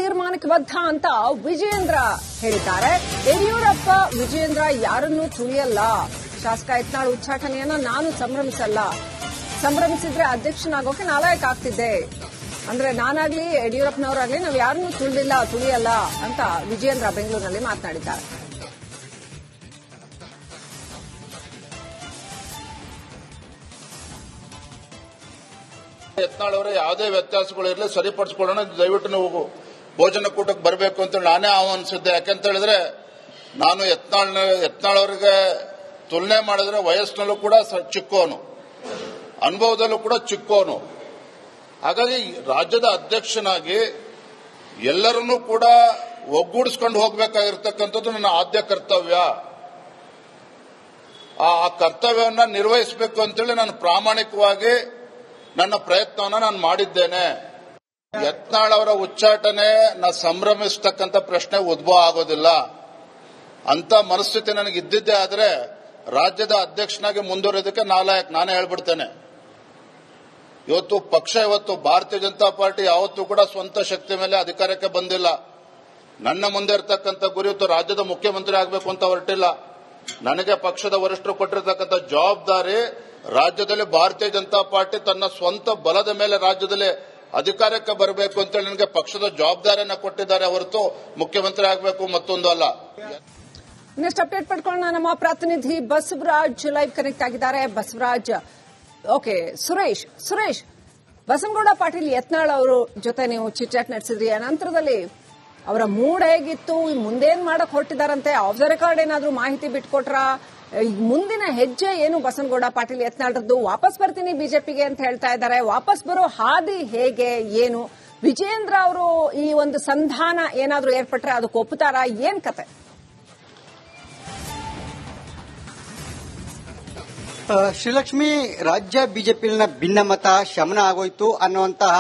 ತೀರ್ಮಾನಕ್ಕೆ ಬದ್ಧ ಅಂತ ವಿಜಯೇಂದ್ರ ಹೇಳಿದ್ದಾರೆ. ಯಡಿಯೂರಪ್ಪ ವಿಜಯೇಂದ್ರ ಯಾರನ್ನೂ ತುಳಿಯಲ್ಲ. ಶಾಸಕ ಯತ್ನಾಳ್ ಉಚ್ಚಾಟನೆಯನ್ನ ನಾನು ಸಂಭ್ರಮಿಸಿದ್ರೆ ಅಧ್ಯಕ್ಷನಾಗೋಕೆ ನಾಲಾಯಕ ಆಗ್ತಿದ್ದೆ. ಅಂದ್ರೆ ನಾನಾಗ್ಲಿ ಯಡಿಯೂರಪ್ಪನವರಾಗ್ಲಿ ನಾವು ಯಾರನ್ನೂ ತುಳಿಯಲ್ಲ ಅಂತ ವಿಜಯೇಂದ್ರ ಬೆಂಗಳೂರಿನಲ್ಲಿ ಮಾತನಾಡಿದ್ದಾರೆ. ಯತ್ನಾಳ್ ಅವರ ಯಾವುದೇ ವ್ಯತ್ಯಾಸಗಳು ಇರಲಿ ಸರಿಪಡಿಸಿಕೊಳ್ಳೋಣ, ದಯವಿಟ್ಟು ನೀವು ಭೋಜನ ಕೂಟಕ್ಕೆ ಬರಬೇಕು ಅಂತ ನಾನೇ ಆಹ್ವಾನಿಸಿದ್ದೆ. ಯಾಕೆಂತ ಹೇಳಿದ್ರೆ ನಾನು ಯತ್ನಾಳ್ ಅವರಿಗೆ ತುಲನೆ ಮಾಡಿದ್ರೆ ವಯಸ್ಸಿನಲ್ಲೂ ಕೂಡ ಚಿಕ್ಕವನು, ಅನುಭವದಲ್ಲೂ ಕೂಡ ಚಿಕ್ಕವನು. ಹಾಗಾಗಿ ರಾಜ್ಯದ ಅಧ್ಯಕ್ಷನಾಗಿ ಎಲ್ಲರನ್ನೂ ಕೂಡ ಒಗ್ಗೂಡಿಸ್ಕೊಂಡು ಹೋಗಬೇಕಾಗಿರ್ತಕ್ಕಂಥದ್ದು ನನ್ನ ಆದ್ಯ ಕರ್ತವ್ಯ. ಆ ಕರ್ತವ್ಯವನ್ನು ನಿರ್ವಹಿಸಬೇಕು ಅಂತೇಳಿ ನಾನು ಪ್ರಾಮಾಣಿಕವಾಗಿ ನನ್ನ ಪ್ರಯತ್ನವನ್ನು ನಾನು ಮಾಡಿದ್ದೇನೆ. ಯತ್ನಾಳ್ ಅವರ ಉಚ್ಚಾಟನೆ ಸಂಭ್ರಮಿಸತಕ್ಕಂಥ ಪ್ರಶ್ನೆ ಉದ್ಭವ ಆಗೋದಿಲ್ಲ. ಅಂತ ಮನಸ್ಥಿತಿ ನನಗೆ ಇದ್ದಿದ್ದೇ ಆದ್ರೆ ರಾಜ್ಯದ ಅಧ್ಯಕ್ಷನಾಗಿ ಮುಂದುವರಿಯೋದಕ್ಕೆ ನಾನೇ ಹೇಳ್ಬಿಡ್ತೇನೆ. ಇವತ್ತು ಭಾರತೀಯ ಜನತಾ ಪಾರ್ಟಿ ಯಾವತ್ತೂ ಕೂಡ ಸ್ವಂತ ಶಕ್ತಿ ಮೇಲೆ ಅಧಿಕಾರಕ್ಕೆ ಬಂದಿಲ್ಲ. ನನ್ನ ಮುಂದೆ ಇರತಕ್ಕಂಥ ಗುರಿ ಇವತ್ತು ರಾಜ್ಯದ ಮುಖ್ಯಮಂತ್ರಿ ಆಗಬೇಕು ಅಂತ ಹೊರಟಿಲ್ಲ. ನನಗೆ ಪಕ್ಷದ ವರಿಷ್ಠರು ಕೊಟ್ಟಿರತಕ್ಕಂಥ ಜವಾಬ್ದಾರಿ ರಾಜ್ಯದಲ್ಲಿ ಭಾರತೀಯ ಜನತಾ ಪಾರ್ಟಿ ತನ್ನ ಸ್ವಂತ ಬಲದ ಮೇಲೆ ರಾಜ್ಯದಲ್ಲಿ ಅಧಿಕಾರಕ್ಕೆ ಬರಬೇಕು ಅಂತೇಳಿ ನನಗೆ ಪಕ್ಷದ ಜವಾಬ್ದಾರಿಯನ್ನ ಕೊಟ್ಟಿದ್ದಾರೆ ಹೊರತು ಮುಖ್ಯಮಂತ್ರಿ ಆಗಬೇಕು ಮತ್ತೊಂದು ಅಲ್ಲ. ನೆಕ್ಸ್ಟ್ ಅಪ್ಡೇಟ್ ಪಡ್ಕೊಳ್ಳೋಣ. ನಮ್ಮ ಪ್ರತಿನಿಧಿ ಬಸವರಾಜ್ ಲೈವ್ ಕನೆಕ್ಟ್ ಆಗಿದ್ದಾರೆ. ಬಸವರಾಜ್, ಓಕೆ. ಸುರೇಶ್, ಬಸನಗೌಡ ಪಾಟೀಲ್ ಯತ್ನಾಳ್ ಅವರು ಜೊತೆ ನೀವು ಚಿಟ್ಚಾಟ್ ನಡೆಸಿದ್ರಿ. ಅನಂತರದಲ್ಲಿ ಅವರ ಮೂಡ್ ಹೇಗಿತ್ತು, ಮುಂದೇನ್ ಮಾಡಕ್ ಹೊರಟಿದಾರಂತೆ, ಆಫ್ ದ ರೆಕಾರ್ಡ್ ಏನಾದ್ರೂ ಮಾಹಿತಿ ಬಿಟ್ಕೊಟ್ರಾ? ಮುಂದಿನ ಹೆಜ್ಜೆ ಏನು ಬಸನಗೌಡ ಪಾಟೀಲ್ ಯತ್ನಾಳ್ರದ್ದು? ವಾಪಸ್ ಬರ್ತೀನಿ ಬಿಜೆಪಿಗೆ ಅಂತ ಹೇಳ್ತಾ ಇದ್ದಾರೆ. ವಾಪಸ್ ಬರೋ ಹಾದಿ ಹೇಗೆ, ಏನು? ವಿಜಯೇಂದ್ರ ಅವರು ಈ ಒಂದು ಸಂಧಾನ ಏನಾದ್ರೂ ಏರ್ಪಟ್ರೆ ಅದಕ್ಕೆ ಒಪ್ಪುತ್ತಾರಾ? ಏನ್ ಕತೆ? ಶ್ರೀಲಕ್ಷ್ಮಿ, ರಾಜ್ಯ ಬಿಜೆಪಿಯಲ್ಲಿನ ಭಿನ್ನಮತ ಶಮನ ಆಗೋಯ್ತು ಅನ್ನುವಂತಹ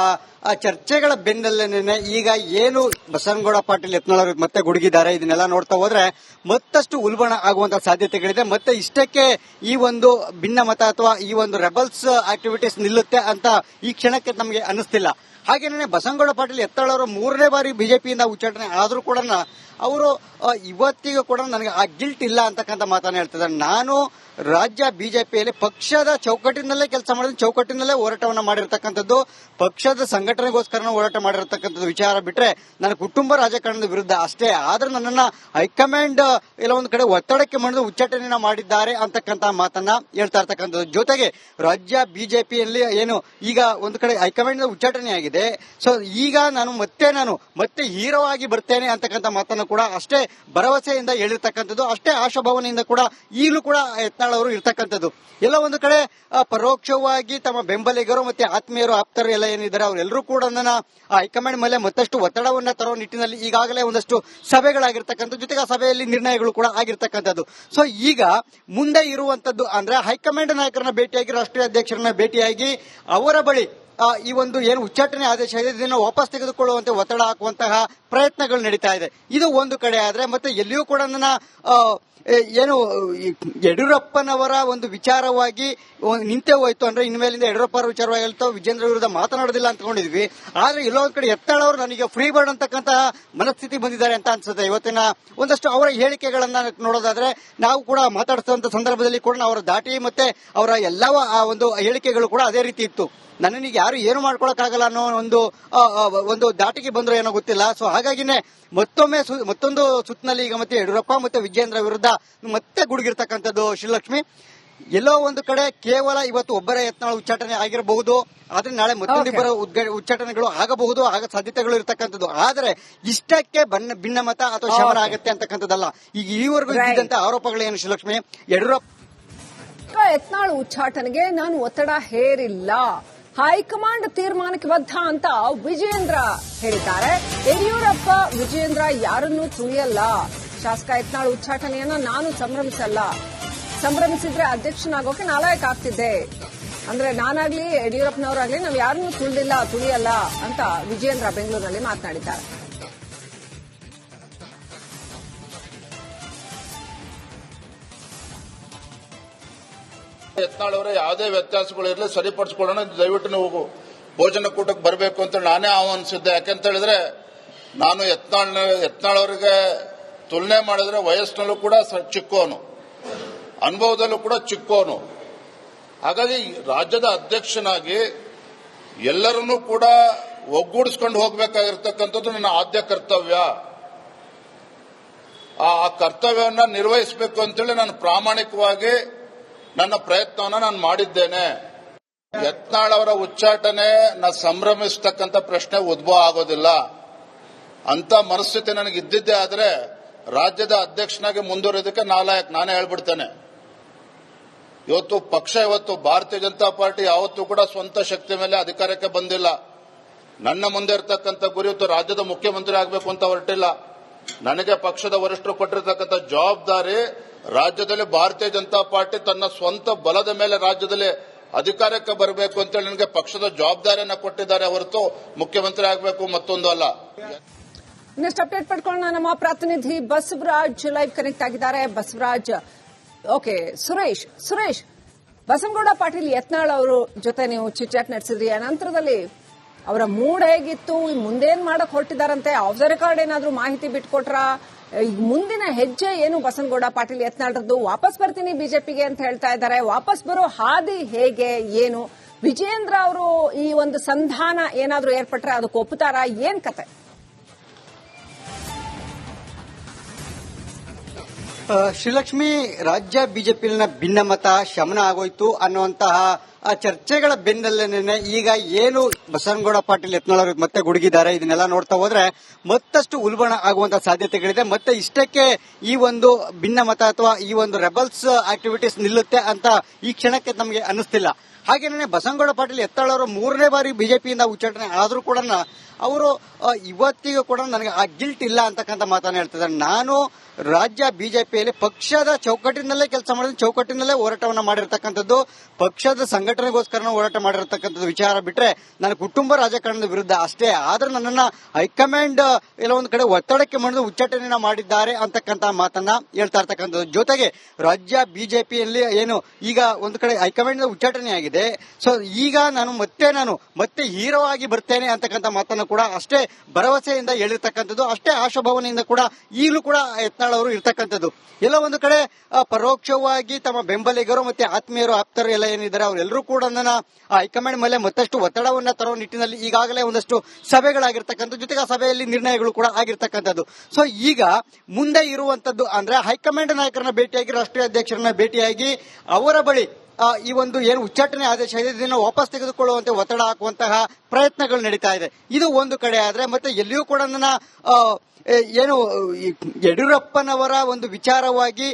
ಚರ್ಚೆಗಳ ಬೆನ್ನಲ್ಲೇನೆ ಈಗ ಏನು ಬಸನಗೌಡ ಪಾಟೀಲ್ ಯತ್ನಾಳ್ ಅವರು ಮತ್ತೆ ಗುಡುಗಿದ್ದಾರೆ. ಇದನ್ನೆಲ್ಲ ನೋಡ್ತಾ ಹೋದ್ರೆ ಮತ್ತಷ್ಟು ಉಲ್ಬಣ ಆಗುವಂತಹ ಸಾಧ್ಯತೆಗಳಿದೆ. ಮತ್ತೆ ಇಷ್ಟಕ್ಕೆ ಈ ಒಂದು ಭಿನ್ನಮತ ಅಥವಾ ಈ ಒಂದು ರೆಬಲ್ಸ್ ಆಕ್ಟಿವಿಟೀಸ್ ನಿಲ್ಲುತ್ತೆ ಅಂತ ಈ ಕ್ಷಣಕ್ಕೆ ನಮಗೆ ಅನಿಸ್ತಿಲ್ಲ. ಹಾಗೇನೆ ಬಸನಗೌಡ ಪಾಟೀಲ್ ಯತ್ನಾಳ್ ಅವರು 3ನೇ ಬಾರಿ ಬಿಜೆಪಿಯಿಂದ ಉಚ್ಚಾಟನೆ ಆದರೂ ಕೂಡ ಅವರು ಇವತ್ತಿಗೂ ಕೂಡ ನನಗೆ ಆ ಗಿಲ್ಟ್ ಇಲ್ಲ ಅಂತಕ್ಕಂಥ ಮಾತನ್ನ ಹೇಳ್ತಿದ್ದಾರೆ. ನಾನು ರಾಜ್ಯ ಬಿಜೆಪಿಯಲ್ಲಿ ಪಕ್ಷದ ಚೌಕಟ್ಟಿನಲ್ಲೇ ಕೆಲಸ ಮಾಡಿದ, ಚೌಕಟ್ಟಿನಲ್ಲೇ ಹೋರಾಟವನ್ನು ಮಾಡಿರ್ತಕ್ಕಂಥದ್ದು, ಪಕ್ಷದ ಸಂಘಟನೆಗೋಸ್ಕರ ಹೋರಾಟ ಮಾಡಿರತಕ್ಕಂಥದ್ದು ವಿಚಾರ ಬಿಟ್ರೆ ನನ್ನ ಕುಟುಂಬ ರಾಜಕಾರಣದ ವಿರುದ್ಧ ಅಷ್ಟೇ. ಆದ್ರೆ ನನ್ನನ್ನ ಹೈಕಮಾಂಡ್ ಎಲ್ಲ ಒಂದು ಕಡೆ ಒತ್ತಡಕ್ಕೆ ಮಾಡಿದ ಉಚ್ಚಾಟನೆಯನ್ನ ಮಾಡಿದ್ದಾರೆ ಅಂತಕ್ಕಂಥ ಮಾತನ್ನ ಹೇಳ್ತಾ ಇರ್ತಕ್ಕಂಥದ್ದು. ಜೊತೆಗೆ ರಾಜ್ಯ ಬಿಜೆಪಿಯಲ್ಲಿ ಏನು ಈಗ ಒಂದು ಕಡೆ ಹೈಕಮಾಂಡ್ ಉಚ್ಚಾಟನೆ ಆಗಿದೆ. ಸೊ ಈಗ ನಾನು ಮತ್ತೆ ಹೀರೋ ಆಗಿ ಬರ್ತೇನೆ ಅಂತಕ್ಕಂಥ ಮಾತನ್ನು ಕೂಡ ಅಷ್ಟೇ ಭರವಸೆಯಿಂದ ಹೇಳಿರ್ತಕ್ಕಂಥದ್ದು, ಅಷ್ಟೇ ಆಶಾಭಾವನೆಯಿಂದ ಕೂಡ ಈಗಲೂ ಕೂಡ ಯತ್ನಾಳ್ ಅವರು ಇರ್ತಕ್ಕಂಥದ್ದು. ಎಲ್ಲ ಒಂದು ಕಡೆ ಪರೋಕ್ಷವಾಗಿ ತಮ್ಮ ಬೆಂಬಲಿಗರು ಮತ್ತೆ ಆತ್ಮೀಯರು ಆಪ್ತರು ಎಲ್ಲ ಏನಿದ್ದಾರೆ ಅವರೆಲ್ಲರೂ ಕೂಡ ನನ್ನ ಹೈಕಮಾಂಡ್ ಮೇಲೆ ಮತ್ತಷ್ಟು ಒತ್ತಡವನ್ನ ತರೋ ನಿಟ್ಟಿನಲ್ಲಿ ಈಗಾಗಲೇ ಒಂದಷ್ಟು ಸಭೆಗಳಾಗಿರ್ತಕ್ಕಂಥದ್ದು, ಜೊತೆಗೆ ಆ ಸಭೆಯಲ್ಲಿ ನಿರ್ಣಯಗಳು ಕೂಡ ಆಗಿರ್ತಕ್ಕಂಥದ್ದು. ಸೊ ಈಗ ಮುಂದೆ ಇರುವಂತದ್ದು ಅಂದ್ರೆ ಹೈಕಮಾಂಡ್ ನಾಯಕರನ್ನ ಭೇಟಿಯಾಗಿ, ರಾಷ್ಟ್ರೀಯ ಅಧ್ಯಕ್ಷರನ್ನ ಭೇಟಿಯಾಗಿ ಅವರ ಬಳಿ ಈ ಒಂದು ಏನು ಉಚ್ಚಾಟನೆ ಆದೇಶ ಇದೆ ಇದನ್ನು ವಾಪಸ್ ತೆಗೆದುಕೊಳ್ಳುವಂತೆ ಒತ್ತಡ ಹಾಕುವಂತಹ ಪ್ರಯತ್ನಗಳು ನಡೀತಾ ಇದೆ. ಇದು ಒಂದು ಕಡೆ ಆದ್ರೆ ಮತ್ತೆ ಎಲ್ಲಿಯೂ ಕೂಡ ನನ್ನ ಏನು ಯಡಿಯೂರಪ್ಪನವರ ಒಂದು ವಿಚಾರವಾಗಿ ನಿಂತೇ ಹೋಯ್ತು ಅಂದ್ರೆ ಇನ್ಮೇಲಿಂದ ಯಡಿಯೂರಪ್ಪ ವಿಚಾರವಾಗಿ ಹೇಳ್ತಾವೆ, ವಿಜೇಂದ್ರ ವಿರುದ್ಧ ಮಾತನಾಡೋದಿಲ್ಲ ಅಂದ್ಕೊಂಡಿದ್ವಿ. ಆದ್ರೆ ಎಲ್ಲೋ ಒಂದ್ ಕಡೆ ಯತ್ನಾಳ್ ಅವರು ನನಗೆ ಫ್ರೀ ಬರ್ಡ್ ಅಂತಕ್ಕಂತಹ ಮನಸ್ಥಿತಿ ಬಂದಿದ್ದಾರೆ ಅಂತ ಅನ್ಸುತ್ತೆ. ಇವತ್ತಿನ ಒಂದಷ್ಟು ಅವರ ಹೇಳಿಕೆಗಳನ್ನ ನೋಡೋದಾದ್ರೆ ನಾವು ಕೂಡ ಮಾತಾಡಿಸುವಂತ ಸಂದರ್ಭದಲ್ಲಿ ಕೂಡ ಅವರ ದಾಟಿ ಮತ್ತೆ ಅವರ ಎಲ್ಲವ ಆ ಒಂದು ಹೇಳಿಕೆಗಳು ಕೂಡ ಅದೇ ರೀತಿ ಇತ್ತು. ನನ್ನನಿಗೆ ಯಾರು ಏನು ಮಾಡ್ಕೊಳಕ್ಕಾಗಲ್ಲ ಅನ್ನೋ ಒಂದು ದಾಟಿಗೆ ಬಂದ್ರು ಏನೋ ಗೊತ್ತಿಲ್ಲ. ಸೊ ಹಾಗಾಗಿನೇ ಮತ್ತೊಂದು ಸುತ್ತಿನಲ್ಲಿ ಈಗ ಮತ್ತೆ ಯಡಿಯೂರಪ್ಪ ಮತ್ತೆ ವಿಜೇಂದ್ರ ವಿರುದ್ಧ ಮತ್ತೆ ಗುಡುಗಿರ್ತಕ್ಕಂಥದ್ದು. ಶ್ರೀಲಕ್ಷ್ಮಿ, ಎಲ್ಲೋ ಒಂದು ಕಡೆ ಕೇವಲ ಇವತ್ತು ಒಬ್ಬರೇ ಯತ್ನಾಳ್ ಉಚ್ಚಾಟನೆ ಆಗಿರಬಹುದು, ಆದ್ರೆ ನಾಳೆ ಮತ್ತೊಂದಿಬ್ಬರ ಉಚ್ಚಾಟನೆಗಳು ಆಗಬಹುದು, ಆಗ ಸಾಧ್ಯತೆಗಳು ಇರತಕ್ಕಂಥದ್ದು. ಆದ್ರೆ ಇಷ್ಟಕ್ಕೆ ಭಿನ್ನಮತ ಅಥವಾ ಶಮನ ಆಗತ್ತೆ ಅಂತಕ್ಕಂಥದ್ದಲ್ಲ. ಈಗ ಈವರೆಗೂ ಇದ್ದಂತ ಆರೋಪಗಳೇನು ಶ್ರೀಲಕ್ಷ್ಮಿ? ಯತ್ನಾಳ್ ಉಚ್ಚಾಟನೆಗೆ ನಾನು ಒತ್ತಡ ಹೇರಿಲ್ಲ, ಹೈಕಮಾಂಡ್ ತೀರ್ಮಾನಕ್ಕೆ ಬದ್ಧ ಅಂತ ವಿಜಯೇಂದ್ರ ಹೇಳಿದ್ದಾರೆ. ಯಡಿಯೂರಪ್ಪ ವಿಜಯೇಂದ್ರ ಯಾರನ್ನೂ ತುಳಿಯಲ್ಲ. ಶಾಸಕ ಯತ್ನಾಳ್ ಉಚ್ಚಾಟನೆಯನ್ನ ನಾನು ಸಂಭ್ರಮಿಸಿದ್ರೆ ಅಧ್ಯಕ್ಷನಾಗೋಕೆ ನಾಲಾಯಕ ಆಗ್ತಿದ್ದೆ. ಅಂದ್ರೆ ನಾನಾಗ್ಲಿ ಯಡಿಯೂರಪ್ಪನವರಾಗ್ಲಿ ನಾವು ಯಾರನ್ನೂ ತುಳಿಯಲ್ಲ ಅಂತ ವಿಜಯೇಂದ್ರ ಬೆಂಗಳೂರಿನಲ್ಲಿ ಮಾತನಾಡಿದ್ದಾರೆ. ಯತ್ನಾಳ್ ಅವರ ಯಾವುದೇ ವ್ಯತ್ಯಾಸಗಳು ಇರಲಿ ಸರಿಪಡಿಸಿಕೊಳ್ಳೋಣ, ದಯವಿಟ್ಟು ನೀವು ಭೋಜನ ಕೂಟಕ್ಕೆ ಬರಬೇಕು ಅಂತ ನಾನೇ ಆಹ್ವಾನಿಸಿದ್ದೆ. ಯಾಕೆಂತ ಹೇಳಿದ್ರೆ ನಾನು ಯತ್ನಾಳವರಿಗೆ ತುಲನೆ ಮಾಡಿದ್ರೆ ವಯಸ್ಸಿನಲ್ಲೂ ಕೂಡ ಚಿಕ್ಕವನು, ಅನುಭವದಲ್ಲೂ ಕೂಡ ಚಿಕ್ಕವನು. ಹಾಗಾಗಿ ರಾಜ್ಯದ ಅಧ್ಯಕ್ಷನಾಗಿ ಎಲ್ಲರನ್ನೂ ಕೂಡ ಒಗ್ಗೂಡಿಸ್ಕೊಂಡು ಹೋಗಬೇಕಾಗಿರ್ತಕ್ಕಂಥದ್ದು ನನ್ನ ಆದ್ಯ ಕರ್ತವ್ಯ. ಆ ಕರ್ತವ್ಯವನ್ನು ನಿರ್ವಹಿಸಬೇಕು ಅಂತೇಳಿ ನಾನು ಪ್ರಾಮಾಣಿಕವಾಗಿ ನನ್ನ ಪ್ರಯತ್ನವನ್ನು ನಾನು ಮಾಡಿದ್ದೇನೆ. ಯತ್ನಾಳ್ ಅವರ ಉಚ್ಚಾಟನೆ ಸಂಭ್ರಮಿಸತಕ್ಕಂಥ ಪ್ರಶ್ನೆ ಉದ್ಭವ ಆಗೋದಿಲ್ಲ. ಅಂತ ಮನಸ್ಥಿತಿ ನನಗೆ ಇದ್ದಿದ್ದೇ ಆದರೆ ರಾಜ್ಯದ ಅಧ್ಯಕ್ಷನಾಗಿ ಮುಂದುವರಿಯೋದಕ್ಕೆ ನಾನೇ ಹೇಳ್ಬಿಡ್ತೇನೆ. ಇವತ್ತು ಭಾರತೀಯ ಜನತಾ ಪಾರ್ಟಿ ಯಾವತ್ತೂ ಕೂಡ ಸ್ವಂತ ಶಕ್ತಿ ಮೇಲೆ ಅಧಿಕಾರಕ್ಕೆ ಬಂದಿಲ್ಲ. ನನ್ನ ಮುಂದೆ ಇರತಕ್ಕಂಥ ಗುರಿ ಇವತ್ತು ರಾಜ್ಯದ ಮುಖ್ಯಮಂತ್ರಿ ಆಗಬೇಕು ಅಂತ ಹೊರಟಿಲ್ಲ. ನನಗೆ ಪಕ್ಷದ ವರಿಷ್ಠರು ಕೊಟ್ಟಿರತಕ್ಕಂಥ ಜವಾಬ್ದಾರಿ ರಾಜ್ಯದಲ್ಲಿ ಭಾರತೀಯ ಜನತಾ ಪಾರ್ಟಿ ತನ್ನ ಸ್ವಂತ ಬಲದ ಮೇಲೆ ರಾಜ್ಯದಲ್ಲಿ ಅಧಿಕಾರಕ್ಕೆ ಬರಬೇಕು ಅಂತೇಳಿ ನನಗೆ ಪಕ್ಷದ ಜವಾಬ್ದಾರಿಯನ್ನ ಕೊಟ್ಟಿದ್ದಾರೆ ಹೊರತು ಮುಖ್ಯಮಂತ್ರಿ ಆಗಬೇಕು ಮತ್ತೊಂದು ಅಲ್ಲ. ನೆಕ್ಸ್ಟ್ ಅಪ್ಡೇಟ್ ಪಡ್ಕೊಳ್ಳೋಣ. ನಮ್ಮ ಪ್ರತಿನಿಧಿ ಬಸವರಾಜ್ ಲೈವ್ ಕನೆಕ್ಟ್ ಆಗಿದ್ದಾರೆ. ಬಸವರಾಜ್, ಓಕೆ, ಸುರೇಶ್ ಬಸನಗೌಡ ಪಾಟೀಲ್ ಯತ್ನಾಳ್ ಅವರು ಜೊತೆ ನೀವು ಚಿಟ್ಚಾಟ್ ನಡೆಸಿದ್ರಿ. ಅನಂತರದಲ್ಲಿ ಅವರ ಮೂಡ್ ಹೇಗಿತ್ತು, ಮುಂದೇನ್ ಮಾಡಕ್ ಹೊರಟಿದಾರಂತೆ, ಆಫ್ ದ ರೆಕಾರ್ಡ್ ಏನಾದ್ರೂ ಮಾಹಿತಿ ಬಿಟ್ಕೊಟ್ರ, ಮುಂದಿನ ಹೆಜ್ಜೆ ಏನು ಬಸನಗೌಡ ಪಾಟೀಲ್ ಯತ್ನಾಳ್ರದ್ದು? ವಾಪಸ್ ಬರ್ತೀನಿ ಬಿಜೆಪಿಗೆ ಅಂತ ಹೇಳ್ತಾ ಇದ್ದಾರೆ. ವಾಪಸ್ ಬರೋ ಹಾದಿ ಹೇಗೆ, ಏನು? ವಿಜಯೇಂದ್ರ ಅವರು ಈ ಒಂದು ಸಂಧಾನ ಏನಾದ್ರೂ ಏರ್ಪಟ್ರೆ ಅದಕ್ಕೆ ಒಪ್ಪುತ್ತಾರಾ? ಏನ್ ಕತೆ? ಶ್ರೀಲಕ್ಷ್ಮಿ, ರಾಜ್ಯ ಬಿಜೆಪಿಯಲ್ಲಿನ ಭಿನ್ನಮತ ಶಮನ ಆಗೋಯ್ತು ಅನ್ನುವಂತಹ ಚರ್ಚೆಗಳ ಬೆನ್ನಲ್ಲೇನೆ ಈಗ ಏನು ಬಸನಗೌಡ ಪಾಟೀಲ್ ಯತ್ನಾಳ್ ಅವರು ಮತ್ತೆ ಗುಡುಗಿದ್ದಾರೆ. ಇದನ್ನೆಲ್ಲ ನೋಡ್ತಾ ಹೋದ್ರೆ ಮತ್ತಷ್ಟು ಉಲ್ಬಣ ಆಗುವಂತಹ ಸಾಧ್ಯತೆಗಳಿದೆ. ಮತ್ತೆ ಇಷ್ಟಕ್ಕೆ ಈ ಒಂದು ಭಿನ್ನಮತ ಅಥವಾ ಈ ಒಂದು ರೆಬಲ್ಸ್ ಆಕ್ಟಿವಿಟೀಸ್ ನಿಲ್ಲುತ್ತೆ ಅಂತ ಈ ಕ್ಷಣಕ್ಕೆ ನಮಗೆ ಅನ್ನಿಸ್ತಿಲ್ಲ. ಹಾಗೇನೆ ಬಸನಗೌಡ ಪಾಟೀಲ್ ಯತ್ನಾಳ್ ಅವರು 3ನೇ ಬಾರಿ ಬಿಜೆಪಿಯಿಂದ ಉಚ್ಚಾಟನೆ ಆದರೂ ಕೂಡ ಅವರು ಇವತ್ತಿಗೂ ಕೂಡ ನನಗೆ ಆ ಗಿಲ್ಟ್ ಇಲ್ಲ ಅಂತಕ್ಕಂಥ ಮಾತನ್ನ ಹೇಳ್ತಿದ್ದಾರೆ. ನಾನು ರಾಜ್ಯ ಬಿಜೆಪಿಯಲ್ಲಿ ಪಕ್ಷದ ಚೌಕಟ್ಟಿನಲ್ಲೇ ಕೆಲಸ ಮಾಡಿದ, ಚೌಕಟ್ಟಿನಲ್ಲೇ ಹೋರಾಟವನ್ನು ಮಾಡಿರ್ತಕ್ಕಂಥದ್ದು, ಪಕ್ಷದ ಸಂಘಟನೆಗೋಸ್ಕರ ಹೋರಾಟ ಮಾಡಿರ್ತಕ್ಕಂಥದ್ದು ವಿಚಾರ ಬಿಟ್ರೆ ನನ್ನ ಕುಟುಂಬ ರಾಜಕಾರಣದ ವಿರುದ್ಧ ಅಷ್ಟೇ. ಆದ್ರೆ ನನ್ನನ್ನ ಹೈಕಮಾಂಡ್ ಎಲ್ಲ ಒಂದು ಕಡೆ ಒತ್ತಡಕ್ಕೆ ಮಾಡಿದ ಉಚ್ಚಾಟನೆಯನ್ನ ಮಾಡಿದ್ದಾರೆ ಅಂತಕ್ಕಂಥ ಮಾತನ್ನ ಹೇಳ್ತಾ ಇರ್ತಕ್ಕಂಥದ್ದು. ಜೊತೆಗೆ ರಾಜ್ಯ ಬಿಜೆಪಿಯಲ್ಲಿ ಏನು ಈಗ ಒಂದು ಕಡೆ ಹೈಕಮಾಂಡ್ ಉಚ್ಚಾಟನೆ ಆಗಿದೆ. ಸೊ ಈಗ ನಾನು ಮತ್ತೆ ಹೀರೋ ಆಗಿ ಬರ್ತೇನೆ ಅಂತಕ್ಕಂಥ ಮಾತನ್ನು ಕೂಡ ಅಷ್ಟೇ ಭರವಸೆಯಿಂದ ಹೇಳಿರ್ತಕ್ಕಂಥದ್ದು, ಅಷ್ಟೇ ಆಶಾಭಾವನೆಯಿಂದ ಕೂಡ ಈಗಲೂ ಕೂಡ ಯತ್ನಾಳ್ ಅವರು ಇರ್ತಕ್ಕಂಥದ್ದು. ಎಲ್ಲ ಒಂದು ಕಡೆ ಪರೋಕ್ಷವಾಗಿ ತಮ್ಮ ಬೆಂಬಲಿಗರು ಮತ್ತೆ ಆತ್ಮೀಯರು ಆಪ್ತರು ಎಲ್ಲ ಏನಿದ್ದಾರೆ ಅವರೆಲ್ಲರೂ ಕೂಡ ನನ್ನ ಹೈಕಮಾಂಡ್ ಮೇಲೆ ಮತ್ತಷ್ಟು ಒತ್ತಡವನ್ನ ತರುವ ನಿಟ್ಟಿನಲ್ಲಿ ಈಗಾಗಲೇ ಒಂದಷ್ಟು ಸಭೆಗಳಾಗಿರ್ತಕ್ಕಂಥದ್ದು, ಜೊತೆಗೆ ಆ ಸಭೆಯಲ್ಲಿ ನಿರ್ಣಯಗಳು ಕೂಡ ಆಗಿರ್ತಕ್ಕಂಥದ್ದು. ಸೊ ಈಗ ಮುಂದೆ ಇರುವಂತದ್ದು ಅಂದ್ರೆ ಹೈಕಮಾಂಡ್ ನಾಯಕರನ್ನ ಭೇಟಿಯಾಗಿ, ರಾಷ್ಟ್ರೀಯ ಅಧ್ಯಕ್ಷರನ್ನ ಭೇಟಿಯಾಗಿ ಅವರ ಬಳಿ ಈ ಒಂದು ಏನು ಉಚ್ಚಾಟನೆ ಆದೇಶ ಇದೆ ಇದನ್ನು ವಾಪಸ್ ತೆಗೆದುಕೊಳ್ಳುವಂತೆ ಒತ್ತಡ ಹಾಕುವಂತಹ ಪ್ರಯತ್ನಗಳು ನಡೀತಾ ಇದೆ. ಇದು ಒಂದು ಕಡೆ ಆದ್ರೆ ಮತ್ತೆ ಎಲ್ಲಿಯೂ ಕೂಡ ನನ್ನ ಏನು ಯಡಿಯೂರಪ್ಪನವರ ಒಂದು ವಿಚಾರವಾಗಿ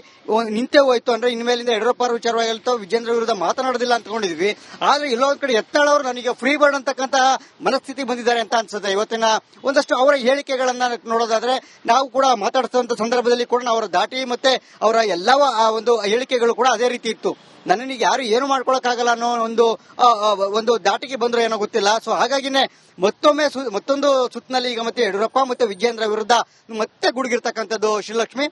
ನಿಂತೇ ಹೋಯ್ತು ಅಂದ್ರೆ ಇನ್ಮೇಲಿಂದ ಯಡಿಯೂರಪ್ಪ ವಿಚಾರವಾಗಿ ವಿಜೇಂದ್ರ ವಿರುದ್ಧ ಮಾತನಾಡೋದಿಲ್ಲ ಅಂದ್ಕೊಂಡಿದ್ವಿ. ಆದ್ರೆ ಎಲ್ಲೋ ಒಂದ್ ಕಡೆ ಯತ್ನಾಳ್ ಅವರು ನನಗೆ ಫ್ರೀ ಬರ್ಡ್ ಅಂತಕ್ಕಂತಹ ಮನಸ್ಥಿತಿ ಬಂದಿದ್ದಾರೆ ಅಂತ ಅನ್ಸುತ್ತೆ. ಇವತ್ತಿನ ಒಂದಷ್ಟು ಅವರ ಹೇಳಿಕೆಗಳನ್ನ ನೋಡೋದಾದ್ರೆ ನಾವು ಕೂಡ ಮಾತಾಡಿಸುವಂತ ಸಂದರ್ಭದಲ್ಲಿ ಕೂಡ ಅವರ ದಾಟಿ ಮತ್ತೆ ಅವರ ಎಲ್ಲವ ಆ ಒಂದು ಹೇಳಿಕೆಗಳು ಕೂಡ ಅದೇ ರೀತಿ ಇತ್ತು. ನನ್ನೀಗ ಯಾರು ಏನು ಮಾಡ್ಕೊಳಕ್ಕಾಗಲ್ಲ ಅನ್ನೋ ಒಂದು ದಾಟಿಗೆ ಬಂದ್ರೆ ಏನೋ ಗೊತ್ತಿಲ್ಲ. ಸೊ ಹಾಗಾಗಿನೇ ಮತ್ತೊಂದು ಸುತ್ತಿನಲ್ಲಿ ಈಗ ಮತ್ತೆ ಯಡಿಯೂರಪ್ಪ ಮತ್ತೆ ವಿಜೇಂದ್ರ ವಿರುದ್ಧ ಮತ್ತೆ ಗುಡುಗಿರ್ತಕ್ಕಂಥದ್ದು. ಶ್ರೀಲಕ್ಷ್ಮಿ,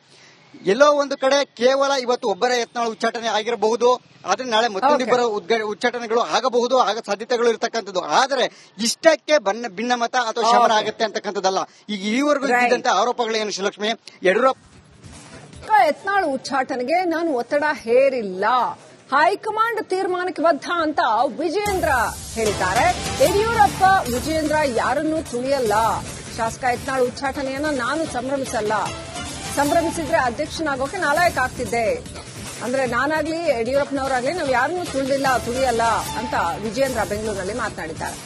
ಎಲ್ಲೋ ಒಂದು ಕಡೆ ಕೇವಲ ಇವತ್ತು ಒಬ್ಬರೇ ಯತ್ನಾಳ್ ಉಚ್ಚಾಟನೆ ಆಗಿರಬಹುದು, ಆದ್ರೆ ನಾಳೆ ಮತ್ತೊಂದಿಬ್ಬರ ಉಚ್ಚಾಟನೆಗಳು ಆಗಬಹುದು, ಆಗ ಸಾಧ್ಯತೆಗಳು ಇರತಕ್ಕಂಥದ್ದು. ಆದರೆ ಇಷ್ಟಕ್ಕೆ ಭಿನ್ನಮತ ಅಥವಾ ಶಮನ ಆಗುತ್ತೆ ಅಂತಕ್ಕಂಥದ್ದಲ್ಲ. ಈಗ ಈವರೆಗೂ ಇದ್ದಂತ ಆರೋಪಗಳೇನು ಶ್ರೀಲಕ್ಷ್ಮಿ? ಯಡಿಯೂರಪ್ಪ ಯತ್ನಾಳ್ ಉಚ್ಚಾಟನೆಗೆ ನಾನು ಒತ್ತಡ ಹೇರಿಲ್ಲ, ಹೈಕಮಾಂಡ್ ತೀರ್ಮಾನಕ್ಕೆ ಬದ್ಧ ಅಂತ ವಿಜಯೇಂದ್ರ ಹೇಳಿದ್ದಾರೆ. ಯಡಿಯೂರಪ್ಪ ವಿಜಯೇಂದ್ರ ಯಾರನ್ನೂ ತುಳಿಯಲ್ಲ. ಶಾಸಕ ಯತ್ನಾಳ್ ಉಚ್ಚಾಟನೆಯನ್ನ ನಾನು ಸಂಭ್ರಮಿಸಿದ್ರೆ ಅಧ್ಯಕ್ಷನಾಗೋಕೆ ನಾಲಾಯಕ ಆಗ್ತಿದ್ದೆ. ಅಂದ್ರೆ ನಾನಾಗ್ಲಿ ಯಡಿಯೂರಪ್ಪನವರಾಗ್ಲಿ ನಾವು ಯಾರನ್ನೂ ತುಳಿಯಲ್ಲ ಅಂತ ವಿಜಯೇಂದ್ರ ಬೆಂಗಳೂರಿನಲ್ಲಿ ಮಾತನಾಡಿದ್ದಾರೆ.